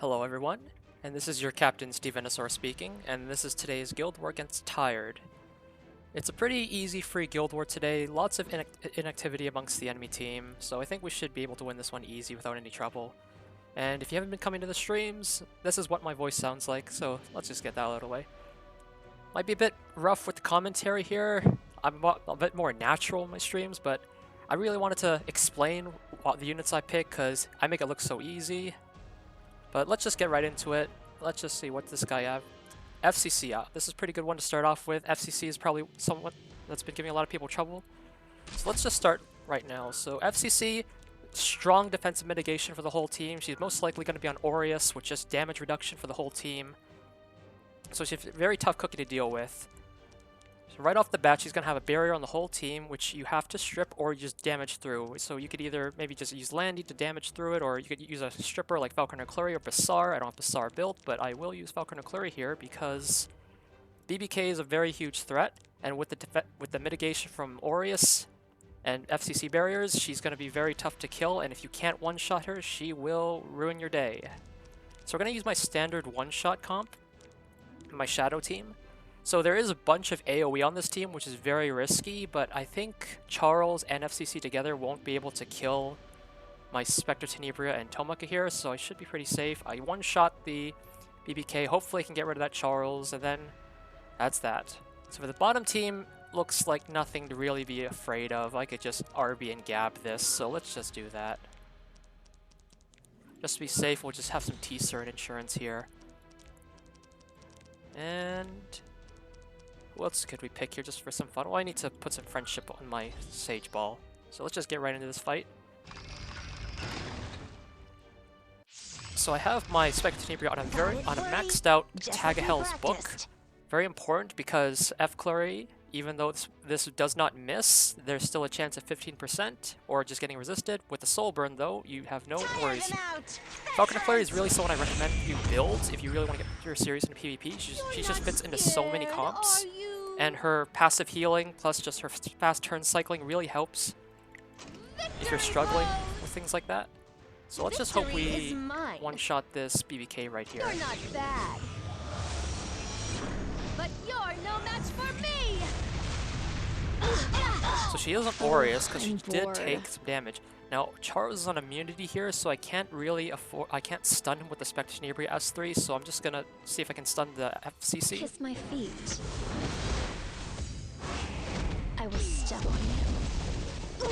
Hello everyone, and this is your Captain Stevenosaur speaking, and this is today's Guild War against Tired. It's a pretty easy free Guild War today, lots of inactivity amongst the enemy team, so I think we should be able to win this one easy without any trouble. And if you haven't been coming to the streams, this is what my voice sounds like, so let's just get that out of the way. Might be a bit rough with the commentary here, I'm a bit more natural in my streams, but I really wanted to explain what the units I pick because I make it look so easy. But let's just get right into it. Let's just see what this guy have. FCC, this is a pretty good one to start off with. FCC is probably someone that's been giving a lot of people trouble. So let's just start right now. So FCC, strong defensive mitigation for the whole team. She's most likely going to be on Aureus with just damage reduction for the whole team. So she's a very tough cookie to deal with. So right off the bat, she's going to have a barrier on the whole team, which you have to strip or just damage through. So you could either maybe just use Landy to damage through it, or you could use a stripper like Falconer Clury or Basar. I don't have Basar built, but I will use Falconer Clury here because BBK is a very huge threat, and with the mitigation from Aureus and FCC barriers, she's going to be very tough to kill, and if you can't one-shot her, she will ruin your day. So we're going to use my standard one-shot comp, my Shadow team. So there is a bunch of AoE on this team, which is very risky, but I think Charles and FCC together won't be able to kill my Spectre Tenebria and Tomaka here, so I should be pretty safe. I one-shot the BBK, hopefully I can get rid of that Charles, and then that's that. So for the bottom team, looks like nothing to really be afraid of. I could just RB and Gab this, so let's just do that. Just to be safe, we'll just have some T-Cert insurance here. And what else could we pick here just for some fun? Well, I need to put some friendship on my Sage Ball. So let's just get right into this fight. So I have my Spectre Tenebria on a maxed out Tag of Hell's book. Very important because F-Clury, even though this does not miss, there's still a chance of 15% or just getting resisted. With the Soul Burn though, you have no worries. Falconer Clury is really someone I recommend you build if you really want to get your series into PvP. She just fits into so many comps. And her passive healing plus just her fast turn cycling really helps if you're struggling with things like that. So let's just hope we one-shot this BBK right here. You're not bad. But you're no match for me. So she is on Aureus because she did take some damage. Now Charles is on immunity here, so I can't really stun him with the Spectre Tenebria S3, so I'm just gonna see if I can stun the FCC. Kiss my feet. I will step on you.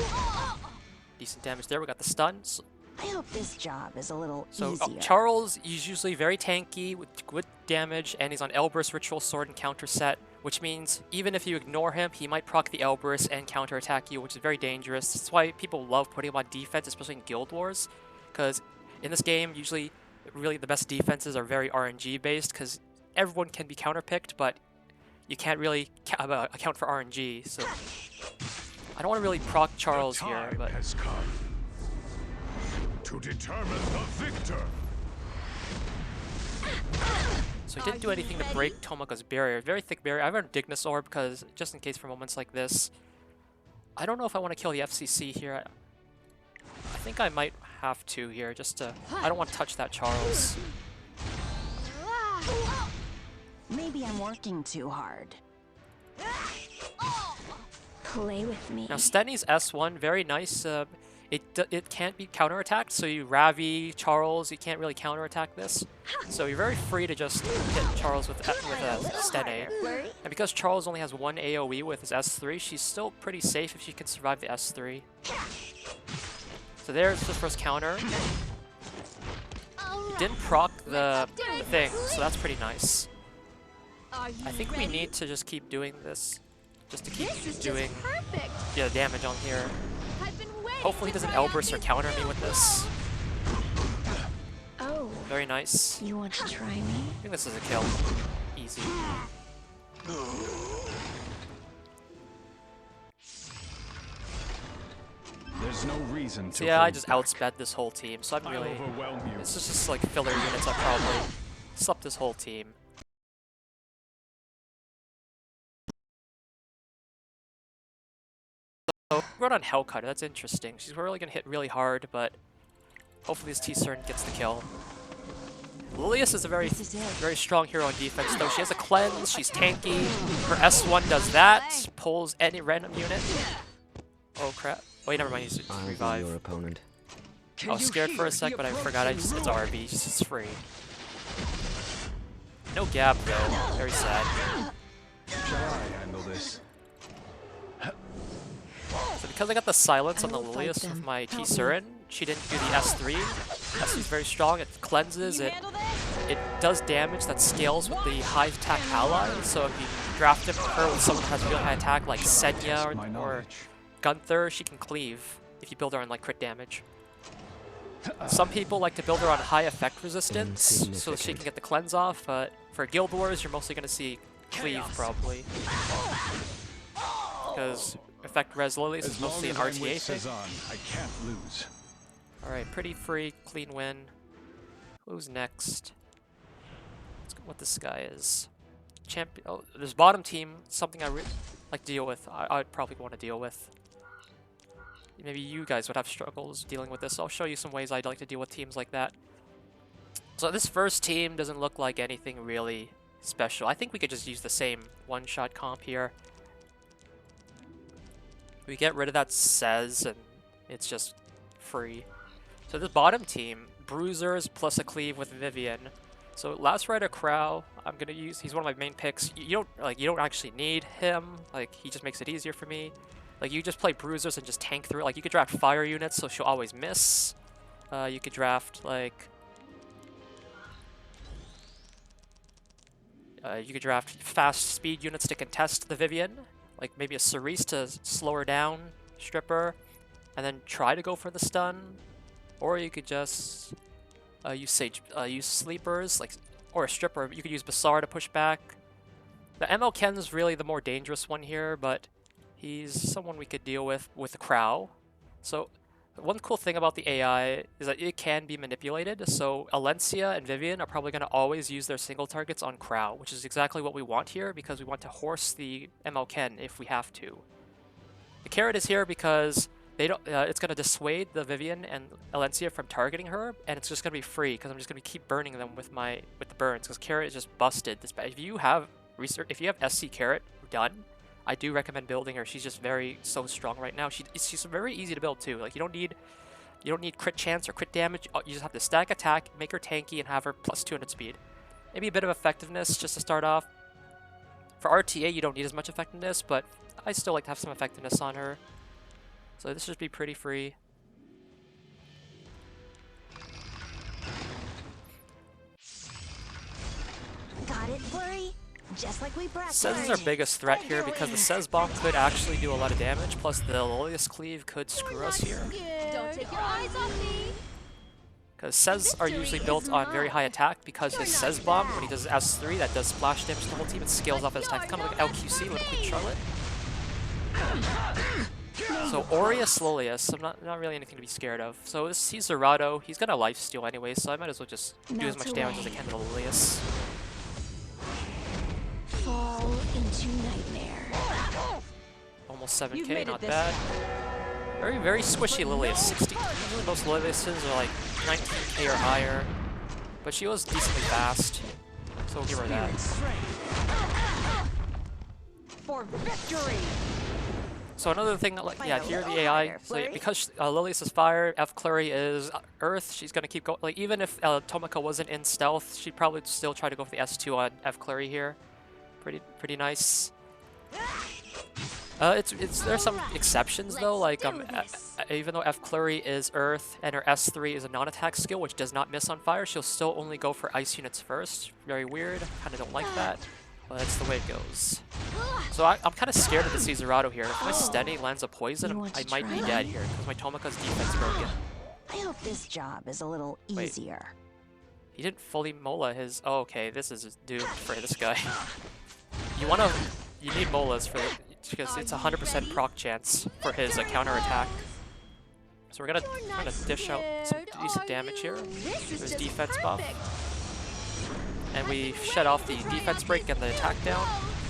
Decent damage there. We got the stun. So I hope this job is a little easier. Charles is usually very tanky with good damage, and he's on Elber's Ritual Sword and counter set, which means even if you ignore him, he might proc the Elber's and counterattack you, which is very dangerous. That's why people love putting him on defense, especially in Guild Wars, because in this game, usually, really the best defenses are very RNG based, because everyone can be counterpicked, but you can't really account for RNG, so I don't want to really proc Charles here, but has come to determine the victor. So he didn't do anything to break Tomaka's barrier. Very thick barrier. I have a Dignus Orb because just in case for moments like this. I don't know if I want to kill the FCC here. I think I might have to here just to... I don't want to touch that Charles. Maybe I'm working too hard. Play with me. Now Steni's S1, very nice. It can't be counterattacked, so you Ravi, Charles, you can't really counterattack this. So you're very free to just hit Charles with Stene. And because Charles only has one AoE with his S3, she's still pretty safe if she can survive the S3. So there's the first counter. Didn't proc the thing, so that's pretty nice. I think we need to just keep doing this. Just to keep doing damage on here. Hopefully he doesn't Elbrus or counter me with this. Oh. Very nice. You want to try me? I think this is a kill. Easy. There's no reason to. So yeah, I just outsped this whole team, so I'm really... This is just like filler units. I probably slept this whole team. So, we're on Hellcutter, that's interesting. She's really going to hit really hard, but hopefully this T-Cern gets the kill. Lilius is a very, This is it. very strong hero on defense, though. She has a cleanse, she's tanky. Her S1 does that, pulls any random unit. Oh crap. Wait, never mind, he's I'll be revive. your opponent. I was scared for a sec, but I forgot it's RB, it's free. No gap though, very sad. Shall I handle this? So because I got the silence on the I will fight Lilius them. with my Help me. T-Surin, she didn't do the S3. S3 is very strong, it cleanses, it does damage that scales with the high attack ally, so if you draft her with someone who has really high attack like Senya My or knowledge. Gunther, she can cleave if you build her on like crit damage. Some people like to build her on high effect resistance so she can Insignificant. get the cleanse off, but for Guild Wars you're mostly going to see cleave probably. Because effect res Lilius is As long mostly an as I'm RTA with thing. Cezanne, I can't lose. Alright, pretty free, clean win. Who's next? Let's go what this guy is. Champion. Oh, this bottom team, something I like to deal with. I'd probably want to deal with. Maybe you guys would have struggles dealing with this. I'll show you some ways I'd like to deal with teams like that. So this first team doesn't look like anything really special. I think we could just use the same one-shot comp here. We get rid of that says, and it's just free. So this bottom team, Bruisers plus a cleave with Vivian. So Last Rider Crow, I'm gonna use. He's one of my main picks. You don't actually need him. Like he just makes it easier for me. Like you just play Bruisers and just tank through it. Like you could draft fire units, so she'll always miss. You could draft like. You could draft fast speed units to contest the Vivian. Like maybe a Cerise to slow her down, strip her, and then try to go for the stun. Or you could just use sleepers, like, or a stripper. You could use Basar to push back. The ML Ken's really the more dangerous one here, but he's someone we could deal with the Crow. So one cool thing about the AI is that it can be manipulated. So Alencia and Vivian are probably going to always use their single targets on Crow, which is exactly what we want here because we want to horse the ML Ken if we have to. The carrot is here because they don't. It's going to dissuade the Vivian and Alencia from targeting her, and it's just going to be free because I'm just going to keep burning them with the burns because carrot is just busted. If you have SC carrot done, I do recommend building her. She's just so strong right now. She's very easy to build too. Like you don't need crit chance or crit damage. You just have to stack attack, make her tanky, and have her plus 200 speed. Maybe a bit of effectiveness just to start off. For RTA, you don't need as much effectiveness, but I still like to have some effectiveness on her. So this should be pretty free. Got it, Flurry? Just like we practiced. Sez is our biggest threat here because the Sez bomb could actually do a lot of damage, plus the Lilius cleave could screw us here. Don't take your eyes off me. Because Sez are usually built on very high attack because his Sez bomb, when he does S3, that does splash damage to the whole team, it scales off his attack. Kind of like LQC with Queen Charlotte. So Aureus Lilius, I'm not really anything to be scared of. So he's Zerato, he's gonna lifesteal anyway, so I might as well just do as much damage as I can to the Lilius. Fall into nightmare. Almost You've 7k, made it not this bad. Very squishy Lilius, 60. Usually most Liliuses are like 19k or higher, but she was decently fast, so we'll give her that. For victory. So another thing, yeah, here the Oh, AI, fire, so flurry. because Lilius is fire, F Clury is earth, she's gonna keep going. Like even if Tomoko wasn't in stealth, she'd probably still try to go for the S2 on F Clury here. Pretty nice. There's some exceptions though, like even though F Clury is earth and her S3 is a non-attack skill which does not miss on fire, she'll still only go for ice units first. Very weird. Kind of don't like that, but that's the way it goes. So I'm kind of scared of the Zerato here. If my Steady lands a poison, You want I to might be try? dead here because my Tomoka's defense broken. I hope this job is a little Wait. easier. He didn't fully Mola his. Oh, okay, this is doomed for this guy. You need Molas for because it's 100% proc chance for his counter attack. So we're gonna dish out some decent damage here. There's defense buff, and we shut off the defense break and the attack down.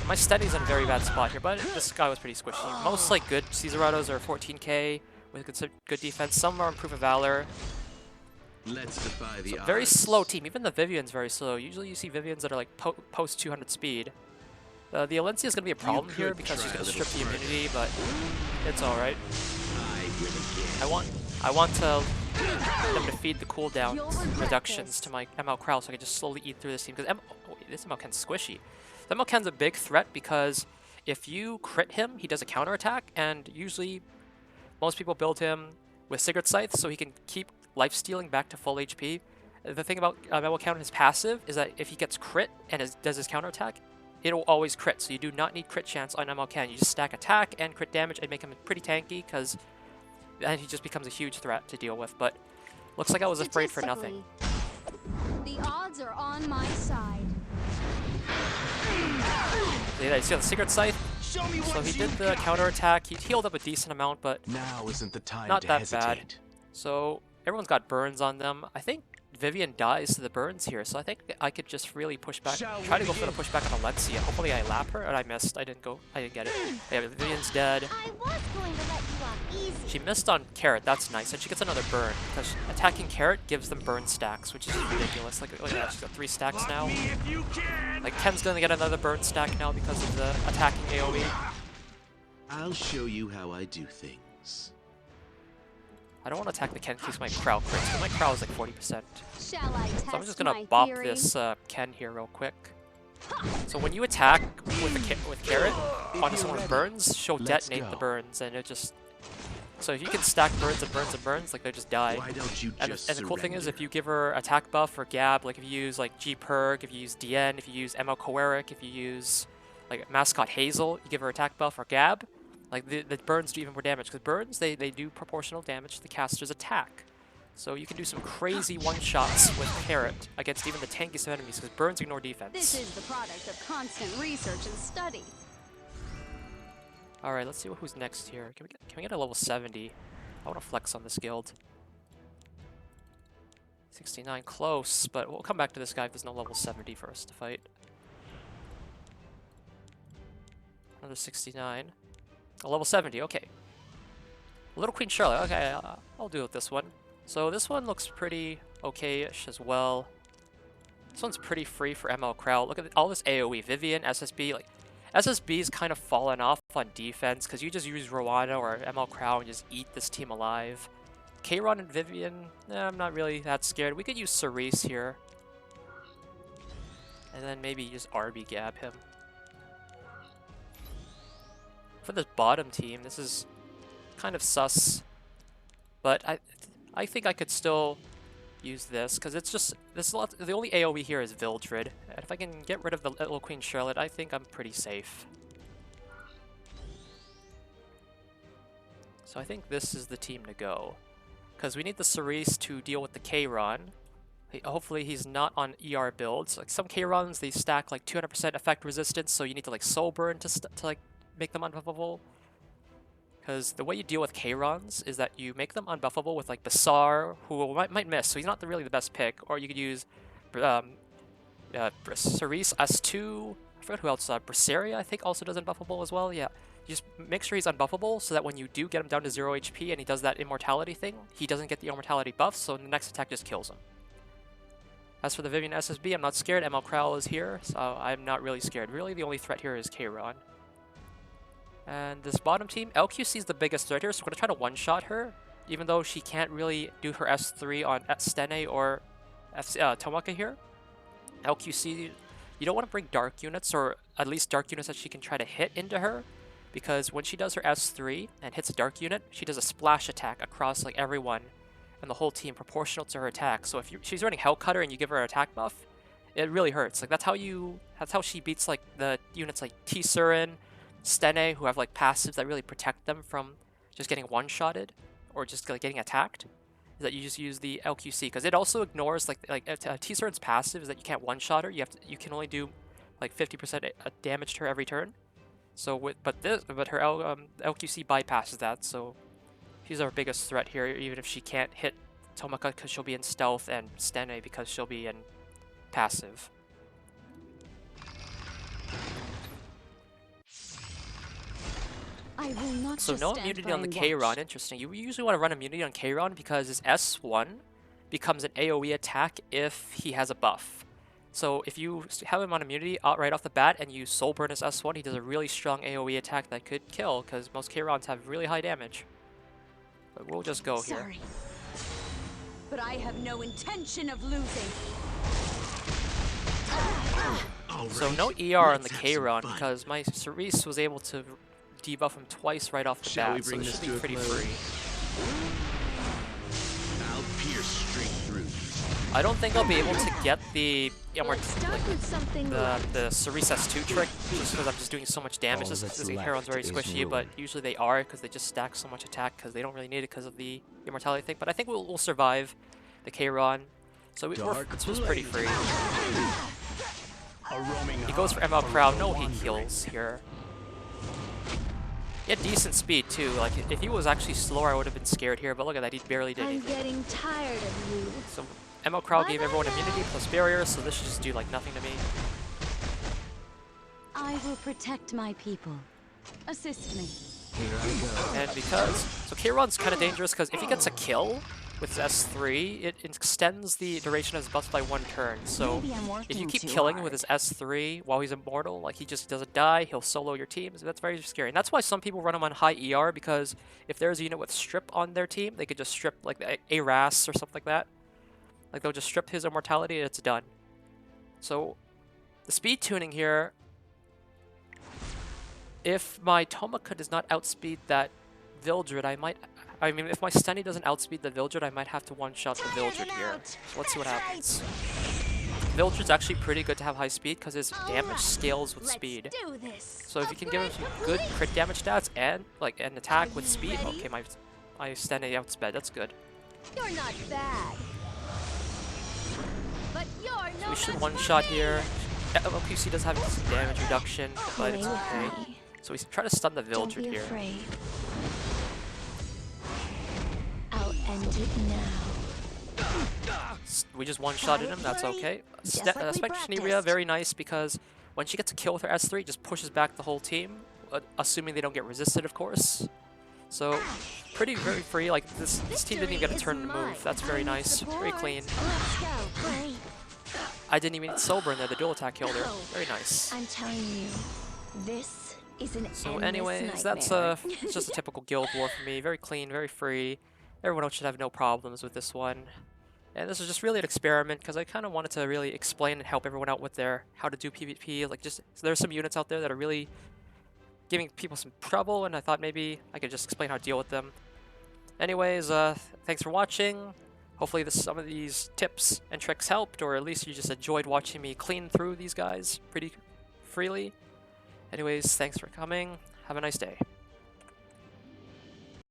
My Steady's in a very bad spot here, but this guy was pretty squishy. Most like good Zeratos are 14k with good defense. Some are Proof of Valor. Let's defy the So odds. very slow team. Even the Vivian's very slow. Usually you see Vivians that are like post 200 speed. The Alencia is going to be a problem here because she's going to strip the immunity, but it's alright. I want them to feed the cooldown reductions to my ML Crow so I can just slowly eat through this team. Because this ML Ken's squishy. The ML Ken's a big threat because if you crit him, he does a counterattack, and usually most people build him with Sigurd Scythe so he can keep life-stealing back to full HP. The thing about ML Ken, his passive, is that if he gets crit and does his counterattack, it'll always crit, so you do not need crit chance on ML Ken. You just stack attack and crit damage and make him pretty tanky, because then he just becomes a huge threat to deal with. But looks like I was afraid for nothing. The odds are on my side. Yeah, you see the Sigurd Scythe? So he did the counterattack. He healed up a decent amount, but Now isn't the time not to that hesitate. bad. So everyone's got burns on them. I think Vivian dies to the burns here, so I think I could just really push back, try to go for the pushback on Alencia. Hopefully I lap her, and I missed. I didn't get it. Yeah, Vivian's dead. I was going to let you off easy. She missed on Carrot, that's nice, and she gets another burn, because attacking Carrot gives them burn stacks, which is ridiculous. Look at that, she's got 3 stacks now. Like, Ken's gonna get another burn stack now because of the attacking AoE. I'll show you how I do things. I don't want to attack the Ken in case my Crow crits, but my Crow is like 40%. Shall I test So I'm just gonna my bop theory? this Ken here real quick. So when you attack with Carrot onto someone's burns, she'll detonate the burns, and it just... So if you can stack burns and burns and burns, like they just die. Why don't you And just the cool thing is, surrender? if you give her attack buff or Gab, like if you use like G-Perg, if you use DN, if you use ML Koeric, if you use like Mascot Hazel, you give her attack buff or Gab, like the burns do even more damage, because burns, they do proportional damage to the caster's attack. So you can do some crazy one-shots with Carrot against even the tankiest of enemies, because burns ignore defense. This is the product of constant research and study. Alright, let's see who's next here. Can we get a level 70? I want to flex on this guild. 69, close, but we'll come back to this guy if there's no level 70 for us to fight. Another 69. A level 70, okay. Little Queen Charlotte, okay, I'll do with this one. So this one looks pretty okay-ish as well. This one's pretty free for ML Crowd. Look at all this AoE. Vivian, SSB, like... SSB's kind of fallen off on defense because you just use Rowena or ML Crow and just eat this team alive. Kayron and Vivian, I'm not really that scared. We could use Cerise here. And then maybe just RB Gab him. For this bottom team, this is kind of sus. But I think I could still use this because it's just the only AoE here is Vildred, and if I can get rid of the Little Queen Charlotte, I think I'm pretty safe. So I think this is the team to go, because we need the Cerise to deal with the Kayron. Hopefully he's not on ER builds. Like some Kayrons, they stack like 200% effect resistance, so you need to like soul burn to like make them unbuffable. Because the way you deal with Kayrons is that you make them unbuffable with like Basar, who might miss, so he's not really the best pick. Or you could use Cerise S2, I forgot who else, Braceria I think also does unbuffable as well, yeah. You just make sure he's unbuffable so that when you do get him down to 0 HP and he does that immortality thing, he doesn't get the immortality buff, so the next attack just kills him. As for the Vivian SSB, I'm not scared. ML Crowl is here, so I'm not really scared. Really, the only threat here is Kayron. And this bottom team, LQC is the biggest threat here, so we're going to try to one-shot her, even though she can't really do her S3 on Stene or Tomaka here. LQC, you don't want to bring dark units, or at least dark units that she can try to hit into her, because when she does her S3 and hits a dark unit, she does a splash attack across like everyone and the whole team proportional to her attack. So if she's running Hellcutter and you give her an attack buff, it really hurts. Like that's how she beats like the units like T-Surin, Stene, who have like passives that really protect them from just getting one-shotted or just like getting attacked, is that you just use the LQC, because it also ignores like T-Surin's passive is that you can't one-shot her. You can only do like 50% damage to her every turn. So but her LQC bypasses that, so she's our biggest threat here, even if she can't hit Tomaka because she'll be in stealth, and Stene because she'll be in passive. I will not So just no stand immunity by on the and Kayron, watch. interesting. You usually want to run immunity on Kayron because his S1 becomes an AoE attack if he has a buff. So if you have him on immunity right off the bat and you soul burn his S1, he does a really strong AoE attack that could kill, because most K-Rons have really high damage. But we'll just go here. Sorry, but I have no intention of losing. So no ER on the K-Ron, because my Cerise was able to debuff him twice right off the Shall we bat, so bring it this should to be a pretty close? free. I'll pierce straight through. I don't think I'll be able to get the Let's start with something the Cerise S2 trick, just because I'm just doing so much damage. All This that's K-Ron's very left is squishy, but ruin. usually they are, because they just stack so much attack, because they don't really need it because of the immortality thing. But I think we'll survive the K-Ron. So this was pretty free. A roaming He goes for ML Crowd. No, he heals here. He had decent speed too. Like if he was actually slower, I would have been scared here. But look at that, he barely did I'm anything. getting tired of you. So ML Crowd gave everyone immunity plus barrier, so this should just do like nothing to me. I will protect my people. Assist me. Here I go. And because so K-Ron's kind of dangerous, because if he gets a kill with his S3, it extends the duration of his buffs by 1 turn. So Maybe I'm if you working keep too killing hard. with his S3 while he's immortal, like he just doesn't die, he'll solo your teams. That's very scary. And that's why some people run him on high ER, because if there's a unit with strip on their team, they could just strip like a Ras or something like that. Like they'll just strip his immortality and it's done. So the speed tuning here, if my Tomika does not outspeed that Vildred, I mean, if my Stenny doesn't outspeed the Vildred, I might have to one-shot the Vildred here. So let's see what happens. Vildred's actually pretty good to have high speed, because his damage scales with speed. Do this. So if you can give him some good crit damage stats and like an attack with speed, okay, my Stenny outsped, that's good. You're not bad. But you're So no we should match one-shot for me. here. LPC does have some damage reduction, but it's Play with okay. me. So we try to stun the Don't Vildred be here. afraid. I'll end it now. We just one-shotted him, that's okay. Just like we Spectranebria, practiced. very nice, because when she gets a kill with her S3, it just pushes back the whole team, assuming they don't get resisted, of course. So, very free. Like, this team didn't even get a turn to move. That's very nice, very clean. Let's go, play. I didn't even need Soul Burn there, the dual attack killed her. Very nice. I'm telling you, this is an So endless anyways, that's nightmare. it's just a typical guild war for me. Very clean, very free. Everyone else should have no problems with this one. And this is just really an experiment, because I kind of wanted to really explain and help everyone out with how to do PvP. Like, so there's some units out there that are really giving people some trouble, and I thought maybe I could just explain how to deal with them. Anyways, thanks for watching. Hopefully some of these tips and tricks helped, or at least you just enjoyed watching me clean through these guys pretty freely. Anyways, thanks for coming. Have a nice day.